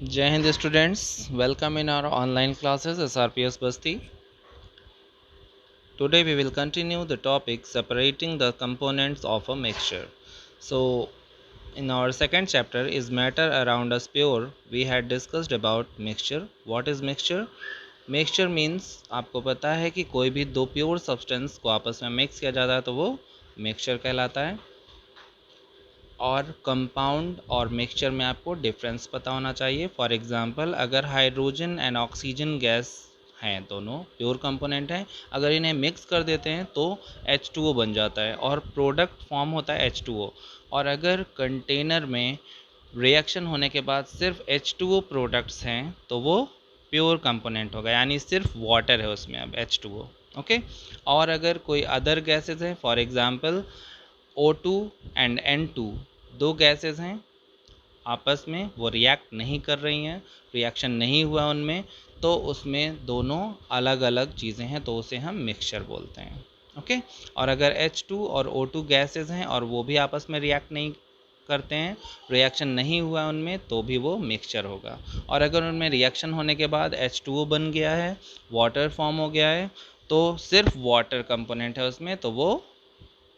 Jai Hind students, welcome in our online classes SRPS Basti. Today we will continue the topic separating the components of a mixture. So in our second chapter is matter around us pure. We had discussed about mixture. What is mixture? Mixture means आपको पता है कि कोई भी दो pure substance को आपस में मिक्स किया जाता है तो वो मिक्सचर कहलाता है। और कंपाउंड और मिक्सचर में आपको डिफरेंस पता होना चाहिए। फॉर एग्जांपल अगर हाइड्रोजन एंड ऑक्सीजन गैस हैं, दोनों प्योर कंपोनेंट हैं, अगर इन्हें मिक्स कर देते हैं तो H2O बन जाता है और प्रोडक्ट फॉर्म होता है H2O। और अगर कंटेनर में रिएक्शन होने के बाद सिर्फ H2O प्रोडक्ट्स हैं तो वो प्योर कंपोनेंट होगा, यानी सिर्फ वाटर है उसमें अब H2O। ओके। और अगर कोई अदर गैसेस हैं, for example O2 and N2 दो गैसेस हैं, आपस में वो रिएक्ट नहीं कर रही हैं, रिएक्शन नहीं हुआ उनमें, तो उसमें दोनों अलग अलग चीज़ें हैं तो उसे हम मिक्सचर बोलते हैं। ओके। और अगर H2 और O2 गैसेस हैं और वो भी आपस में रिएक्ट नहीं करते हैं, रिएक्शन नहीं हुआ उनमें, तो भी वो मिक्सचर होगा। और अगर उनमें रिएक्शन होने के बाद H2O बन गया है, वाटर फॉर्म हो गया है, तो सिर्फ वाटर कंपोनेंट है उसमें, तो वो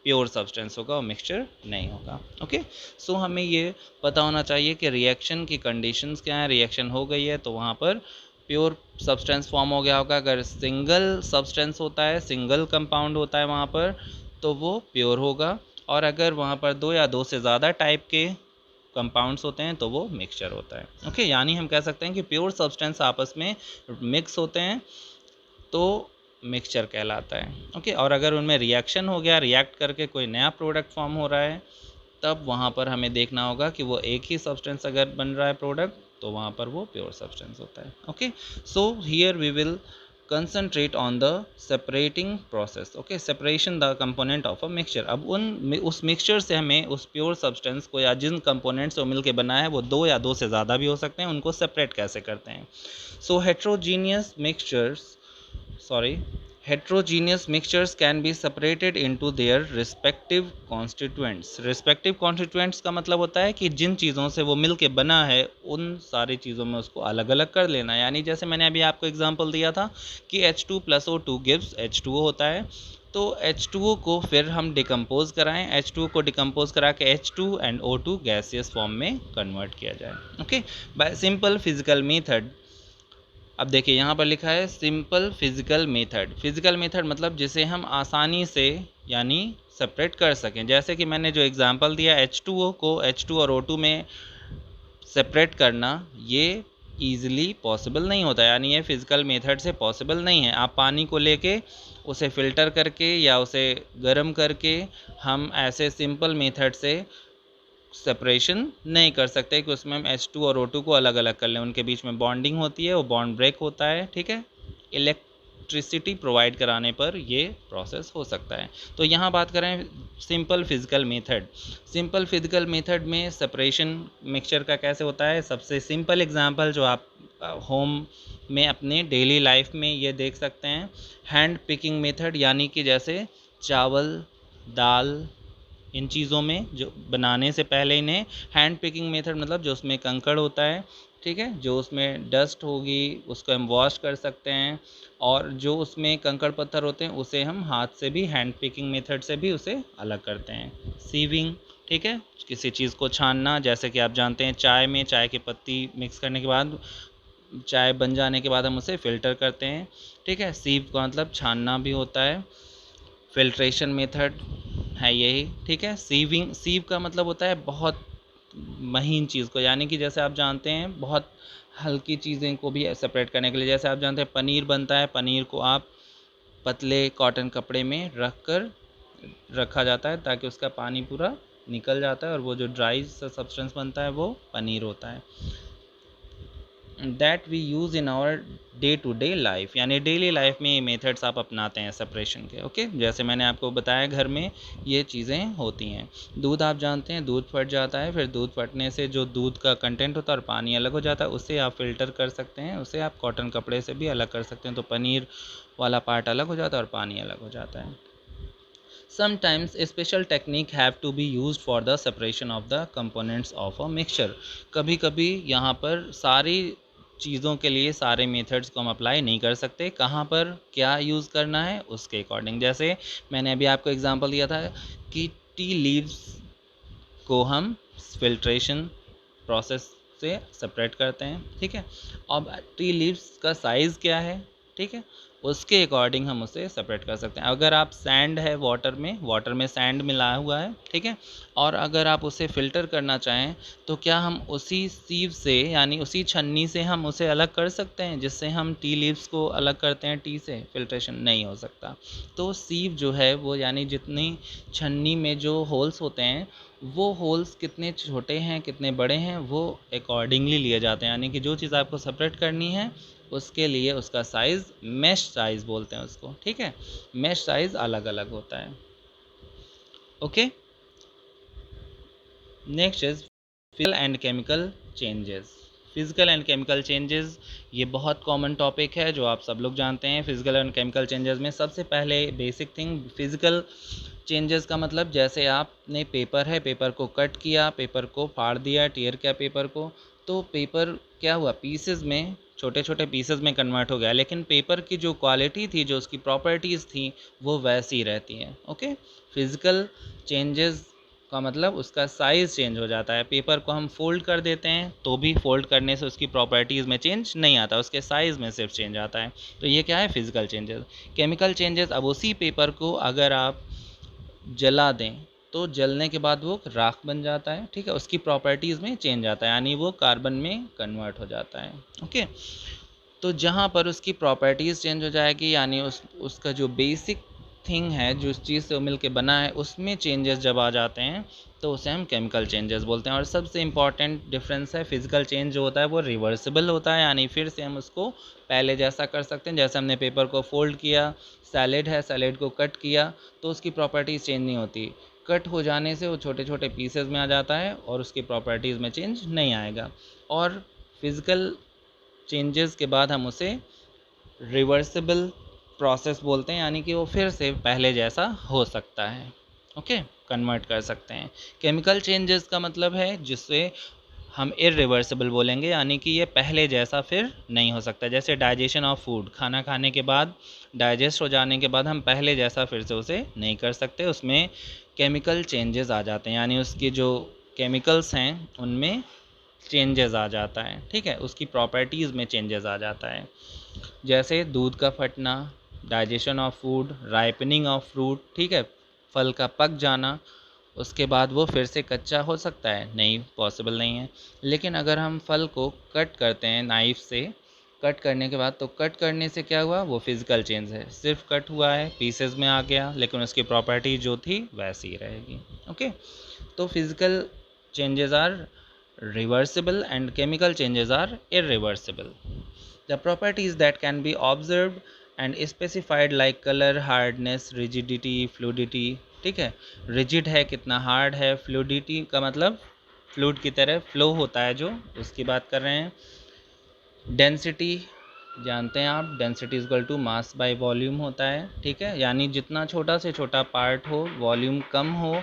प्योर सब्सटेंस होगा और मिक्सचर नहीं होगा। ओके। सो हमें ये पता होना चाहिए कि रिएक्शन की कंडीशंस क्या है। रिएक्शन हो गई है तो वहाँ पर प्योर सब्सटेंस फॉर्म हो गया होगा। अगर सिंगल सब्सटेंस होता है, सिंगल कंपाउंड होता है वहाँ पर, तो वो प्योर होगा। और अगर वहाँ पर दो या दो से ज़्यादा टाइप के कंपाउंड्स होते हैं तो वो मिक्सचर होता है। ओके। यानी हम कह सकते हैं कि प्योर सब्सटेंस आपस में मिक्स होते हैं तो मिक्सचर कहलाता है। ओके। और अगर उनमें रिएक्शन हो गया, रिएक्ट करके कोई नया प्रोडक्ट फॉर्म हो रहा है, तब वहाँ पर हमें देखना होगा कि वो एक ही सब्सटेंस अगर बन रहा है प्रोडक्ट, तो वहाँ पर वो प्योर सब्सटेंस होता है। Okay. So here we will concentrate on the separating process. Okay, separation the component of a mixture. अब उस मिक्सचर से हमें उस प्योर सब्सटेंस को या जिन कंपोनेंट्स को मिलकर बना है वो दो या दो से ज़्यादा भी हो सकते हैं, उनको सेपरेट कैसे करते हैं। सो heterogeneous mixtures can be separated into their respective constituents। respective constituents का मतलब होता है कि जिन चीज़ों से वो मिल के बना है उन सारी चीज़ों में उसको अलग अलग कर लेना। यानी जैसे मैंने अभी आपको एग्जांपल दिया था कि H2 + O2 gives H2O होता है, तो H2O को फिर हम डिकम्पोज कराएं, H2O को डिकम्पोज करा के H2 and O2 gaseous form में कन्वर्ट किया जाए। Okay, bye simple physical method. अब देखिए यहाँ पर लिखा है simple physical method. Physical method मतलब जिसे हम आसानी से यानी सेपरेट कर सकें। जैसे कि मैंने जो एग्जांपल दिया H2O को H2 और O2 में सेपरेट करना, ये ईज़िली पॉसिबल नहीं होता, यानी ये फिज़िकल मेथड से पॉसिबल नहीं है। आप पानी को लेके उसे फ़िल्टर करके या उसे गर्म करके हम ऐसे सिंपल मेथड से सेपरेशन नहीं कर सकते कि उसमें हम H2 और O2 को अलग अलग कर लें। उनके बीच में बॉन्डिंग होती है, वो बॉन्ड ब्रेक होता है। ठीक है, इलेक्ट्रिसिटी प्रोवाइड कराने पर ये प्रोसेस हो सकता है। तो यहाँ बात करें simple physical method. Simple physical method में सेपरेशन मिक्सचर का कैसे होता है, सबसे सिंपल एग्जांपल जो आप होम में अपने डेली लाइफ में ये देख सकते हैं, हैंड पिकिंग मेथड। यानी कि जैसे चावल, दाल, इन चीज़ों में जो बनाने से पहले इन्हें हैंड पिकिंग मेथड, मतलब जो उसमें कंकड़ होता है, ठीक है, जो उसमें डस्ट होगी उसको हम वॉश कर सकते हैं। और जो उसमें कंकड़ पत्थर होते हैं उसे हम हाथ से भी हैंड पिकिंग मेथड से भी उसे अलग करते हैं। सीविंग, ठीक है, किसी चीज़ को छानना। जैसे कि आप जानते हैं चाय में चाय की पत्ती मिक्स करने के बाद, चाय बन जाने के बाद हम उसे फ़िल्टर करते हैं। ठीक है, सीव का मतलब छानना भी होता है। फिल्ट्रेशन मेथड है यही। ठीक है, सीव का मतलब होता है बहुत महीन चीज़ को, यानी कि जैसे आप जानते हैं बहुत हल्की चीज़ें को भी सेपरेट करने के लिए, जैसे आप जानते हैं पनीर बनता है, पनीर को आप पतले कॉटन कपड़े में रखा जाता है ताकि उसका पानी पूरा निकल जाता है और वो जो ड्राई सब्सटेंस बनता है वो पनीर होता है। That we use in our day to day life, यानी डेली लाइफ में ये मेथड्स आप अपनाते हैं सेपरेशन के। ओके, जैसे मैंने आपको बताया घर में ये चीज़ें होती हैं। दूध आप जानते हैं, दूध फट जाता है, फिर दूध फटने से जो दूध का कंटेंट होता है और पानी अलग हो जाता है, उसे आप फ़िल्टर कर सकते हैं, उसे आप कॉटन कपड़े से भी अलग कर सकते हैं, तो पनीर वाला पार्ट अलग हो जाता है और पानी अलग हो जाता है। Sometimes a special technique have to be used for the separation of the components of a mixture. कभी कभी यहाँ पर सारी चीज़ों के लिए सारे मेथड्स को हम अप्लाई नहीं कर सकते, कहाँ पर क्या यूज़ करना है उसके अकॉर्डिंग। जैसे मैंने अभी आपको एग्जांपल दिया था कि टी लीव्स को हम फिल्ट्रेशन प्रोसेस से सेपरेट करते हैं, ठीक है। अब टी लीव्स का साइज़ क्या है, ठीक है, उसके अकॉर्डिंग हम उसे सेपरेट कर सकते हैं। अगर आप सैंड है वाटर में सैंड मिलाया हुआ है, ठीक है, और अगर आप उसे फ़िल्टर करना चाहें तो क्या हम उसी सीव से यानी उसी छन्नी से हम उसे अलग कर सकते हैं जिससे हम टी लीव्स को अलग करते हैं टी से? फिल्ट्रेशन नहीं हो सकता। तो सीव जो है वो यानी जितनी छन्नी में जो होल्स होते हैं वो होल्स कितने छोटे हैं कितने बड़े हैं वो अकॉर्डिंगली लिए जाते हैं, यानी कि जो चीज़ आपको सेपरेट करनी है उसके लिए उसका साइज़ मैश साइज़ बोलते हैं उसको, ठीक है। मैश साइज़ अलग अलग होता है। Okay, next is physical and chemical changes. Physical and chemical changes ये बहुत कॉमन टॉपिक है जो आप सब लोग जानते हैं। फिजिकल एंड केमिकल चेंजेस में सबसे पहले बेसिक थिंग, फिजिकल चेंजेस का मतलब जैसे आपने पेपर है, पेपर को कट किया, पेपर को फाड़ दिया, टेयर किया पेपर को, तो पेपर क्या हुआ, पीसेस में, छोटे छोटे पीसेस में कन्वर्ट हो गया, लेकिन पेपर की जो क्वालिटी थी, जो उसकी प्रॉपर्टीज़ थी, वो वैसी रहती हैं। ओके, फिजिकल चेंजेस का मतलब उसका साइज़ चेंज हो जाता है। पेपर को हम फोल्ड कर देते हैं तो भी फोल्ड करने से उसकी प्रॉपर्टीज़ में चेंज नहीं आता, उसके साइज़ में सिर्फ चेंज आता है। तो ये क्या है, फिजिकल चेंजेस। केमिकल चेंजेस, अब उसी पेपर को अगर आप जला दें तो जलने के बाद वो राख बन जाता है, ठीक है, उसकी प्रॉपर्टीज़ में चेंज आता है, यानी वो कार्बन में कन्वर्ट हो जाता है। ओके, तो जहाँ पर उसकी प्रॉपर्टीज़ चेंज हो जाएगी यानी उसका जो बेसिक थिंग है, जो उस चीज़ से मिल के बना है, उसमें चेंजेस जब आ जाते हैं तो उसे हम केमिकल चेंजेस बोलते हैं। और सबसे इम्पॉर्टेंट डिफरेंस है, फिजिकल चेंज जो होता है वो रिवर्सिबल होता है, यानी फिर से हम उसको पहले जैसा कर सकते हैं। जैसे हमने पेपर को फोल्ड किया, सैलेड है, सैलेड को कट किया, तो उसकी प्रॉपर्टीज़ चेंज नहीं होती। कट हो जाने से वो छोटे छोटे पीसेज में आ जाता है और उसकी प्रॉपर्टीज़ में चेंज नहीं आएगा। और फिज़िकल चेंजेस के बाद हम उसे रिवर्सिबल प्रोसेस बोलते हैं, यानी कि वो फिर से पहले जैसा हो सकता है। ओके, कन्वर्ट कर सकते हैं। केमिकल चेंजेस का मतलब है जिससे हम इरिवर्सिबल बोलेंगे, यानी कि ये पहले जैसा फिर नहीं हो सकता। जैसे डाइजेशन ऑफ फूड, खाना खाने के बाद डाइजेस्ट हो जाने के बाद हम पहले जैसा फिर से उसे नहीं कर सकते, उसमें केमिकल चेंजेस आ जाते हैं, यानी उसके जो केमिकल्स हैं उनमें चेंजेस आ जाता है, ठीक है, उसकी प्रॉपर्टीज़ में चेंजेस आ जाता है। जैसे दूध का फटना, digestion of food, ripening of fruit, ठीक है, फल का पक जाना, उसके बाद वो फिर से कच्चा हो सकता है? नहीं, पॉसिबल नहीं है। लेकिन अगर हम फल को कट करते हैं नाइफ से, कट करने के बाद, तो कट करने से क्या हुआ, वो फिज़िकल चेंज है, सिर्फ कट हुआ है, पीसेस में आ गया, लेकिन उसकी प्रॉपर्टी जो थी वैसी ही रहेगी। ओके, तो physical changes are reversible and chemical changes are irreversible. The properties that can be observed and specified like color, hardness, rigidity, fluidity, ठीक है, rigid है कितना hard है, fluidity का मतलब fluid की तरह flow होता है जो, उसकी बात कर रहे हैं। डेंसिटी जानते हैं आप, density equal to mass by volume होता है, ठीक है, यानी जितना छोटा से छोटा पार्ट हो, वॉल्यूम कम हो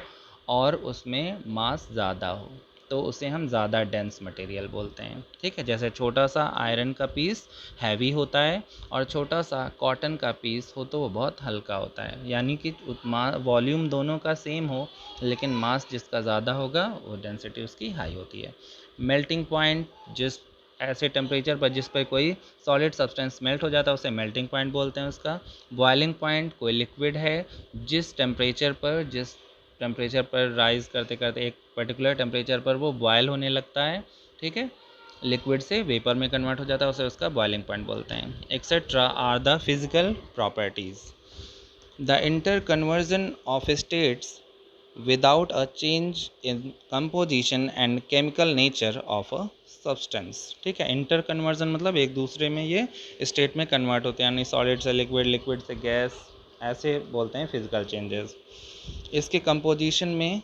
और उसमें मास ज़्यादा हो, तो उसे हम ज़्यादा डेंस मटेरियल बोलते हैं, ठीक है। जैसे छोटा सा आयरन का पीस हैवी होता है और छोटा सा कॉटन का पीस हो तो वो बहुत हल्का होता है, यानी कि वॉल्यूम दोनों का सेम हो लेकिन मास जिसका ज़्यादा होगा वो डेंसिटी उसकी हाई होती है। मेल्टिंग पॉइंट, जिस ऐसे टेम्परेचर पर जिस पर कोई सॉलिड सब्सटेंस मेल्ट हो जाता है उसे मेल्टिंग पॉइंट बोलते हैं उसका। बॉइलिंग पॉइंट, कोई लिक्विड है जिस टेम्परेचर पर राइज करते करते एक पर्टिकुलर टेम्परेचर पर वो बॉयल होने लगता है, ठीक है, लिक्विड से वेपर में कन्वर्ट हो जाता है, उसे उसका बॉइलिंग पॉइंट बोलते हैं। Etcetera are the physical properties. The interconversion of states without a change in composition and chemical nature of a substance, ठीक है। इंटर कन्वर्जन मतलब एक दूसरे में ये स्टेट में कन्वर्ट होते हैं, यानी सॉलिड से लिक्विड, लिक्विड से गैस, ऐसे बोलते हैं फिजिकल चेंजेस। इसके कंपोजिशन में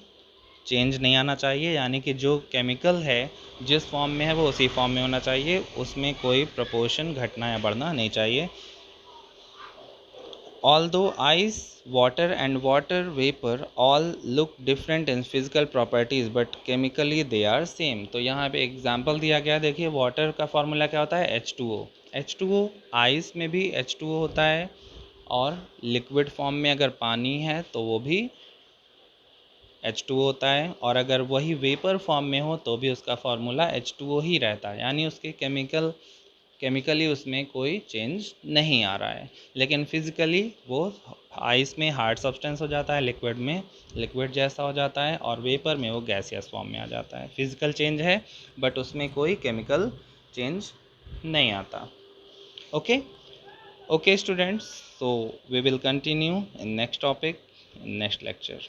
चेंज नहीं आना चाहिए, यानी कि जो केमिकल है जिस फॉर्म में है वो उसी फॉर्म में होना चाहिए, उसमें कोई प्रपोर्शन घटना या बढ़ना नहीं चाहिए। Although ice, water, and water vapor all look different in physical properties, but chemically they are same. तो यहाँ पे एग्जाम्पल दिया गया, देखिए वाटर का फॉर्मूला क्या होता है H2O। H2O आइस में भी H2O होता है, और लिक्विड फॉर्म में अगर पानी है तो वो भी H2O होता है, और अगर वही वेपर फॉर्म में हो तो भी उसका फॉर्मूला H2O ही रहता है, यानी उसके केमिकली उसमें कोई चेंज नहीं आ रहा है। लेकिन फिजिकली वो आइस में हार्ड सब्सटेंस हो जाता है, लिक्विड में लिक्विड जैसा हो जाता है, और वेपर में वो गैसियस फॉर्म में आ जाता है। फिजिकल चेंज है बट उसमें कोई केमिकल चेंज नहीं आता। Okay okay students, so we will continue in next topic in next lecture.